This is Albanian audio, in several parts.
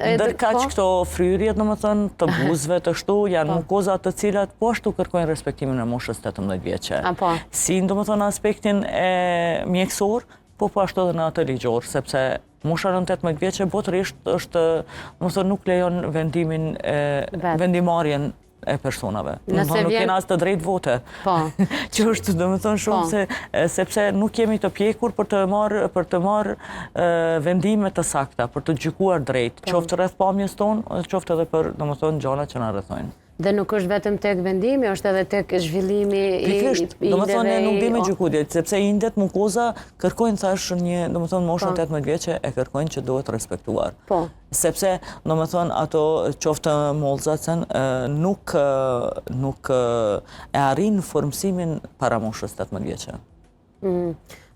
Ndërkaq këto fryrjet, domethënë, të buzëve të shtu, janë mukoza të cilat po ashtu kërkojnë respektimin e moshës 18 vjeçe. Si domethënë aspektin e mjekësor, po ashtu edhe në atë ligjor, sepse mosha në 18 vjeçe botërisht është, domethënë, nuk lejon vendimarrjen e personave. Nuk kena as të drejtë vote. Që është, domethënë, shumë sepse nuk jemi të pjekur për të marrë vendime të sakta, për të gjykuar drejt, qoftë rreth pamjes tonë, qoftë edhe për, domethënë, gjanat që na rrethojnë. Dhe nuk është vetëm tek vendimi, është edhe tek zhvillimi i indeve. Domethënë, nuk di me gjykutjet, sepse indet mukoza kërkojnë thash një, domethënë, moshën 18 vjeçe e kërkojnë që duhet respektuar. Sepse, domethënë, ato qoftë mollzacën nuk e arrin formësimin para moshës 18 vjeçe.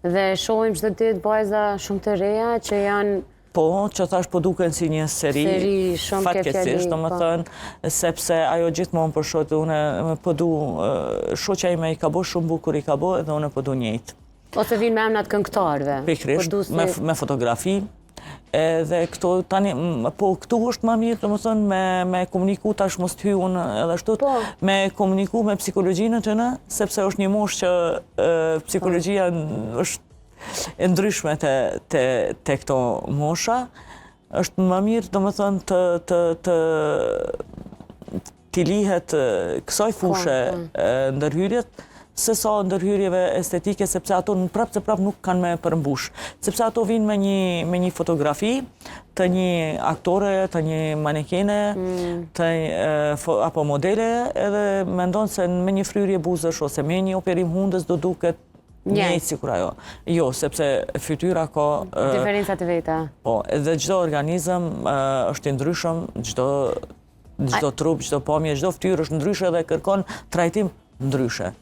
Dhe shohim çdo ditë vajza shumë të reja që janë Po, që thash po duken si një seri fatkeqësisht, domethënë, sepse ajo gjithmonë për shoqë, unë po du, shoqja ime i ka bo shumë bukur, i ka bo edhe unë po du njëjtë. Ose vinë me emnat këngëtarëve. Pikrisht, me fotografi, edhe këto tani, po këtu është më mirë, domethënë, me komuniku, tash mos të hy unë edhe shtut, me komuniku me psikologjinë të në, sepse është një moshë që psikologjia është e ndryshme te këto mosha, është më mirë, domethënë, t'i lihet kësaj fushë ndërhyrjet, se sa ndërhyrjeve estetike, sepse ato prapë nuk kanë me përmbush. Sepse ato vinë me një fotografi të një aktore, të një manekene, apo modele, edhe mendon se me një fryrje buzësh ose me një operim hundës do duket njëjtë si kur ajo. Jo, sepse fytyra ka diferenca të veta. Po, edhe çdo organizëm është i ndryshëm, çdo trup, çdo pamje, çdo fytyrë është ndryshe dhe kërkon trajtim ndryshe.